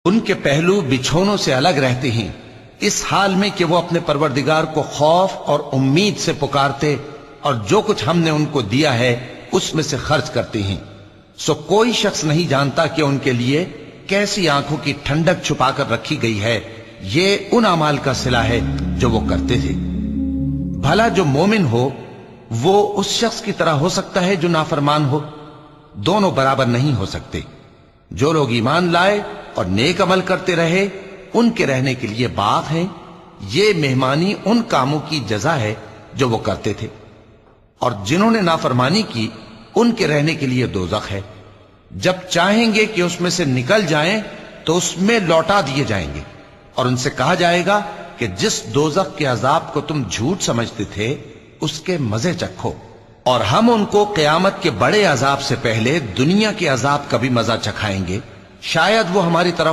ان کے پہلو بچھونوں سے الگ رہتے ہیں، اس حال میں کہ وہ اپنے پروردگار کو خوف اور امید سے پکارتے اور جو کچھ ہم نے ان کو دیا ہے اس میں سے خرچ کرتے ہیں۔ سو کوئی شخص نہیں جانتا کہ ان کے لیے کیسی آنکھوں کی ٹھنڈک چھپا کر رکھی گئی ہے، یہ ان اعمال کا صلہ ہے جو وہ کرتے تھے۔ بھلا جو مومن ہو وہ اس شخص کی طرح ہو سکتا ہے جو نافرمان ہو؟ دونوں برابر نہیں ہو سکتے۔ جو لوگ ایمان لائے اور نیک عمل کرتے رہے ان کے رہنے کے لیے باغ ہیں، یہ مہمانی ان کاموں کی جزا ہے جو وہ کرتے تھے، اور جنہوں نے نافرمانی کی ان کے رہنے کے لیے دوزخ ہے، جب چاہیں گے کہ اس میں سے نکل جائیں تو اس میں لوٹا دیے جائیں گے، اور ان سے کہا جائے گا کہ جس دوزخ کے عذاب کو تم جھوٹ سمجھتے تھے اس کے مزے چکھو، اور ہم ان کو قیامت کے بڑے عذاب سے پہلے دنیا کے عذاب کا بھی مزہ چکھائیں گے، شاید وہ ہماری طرف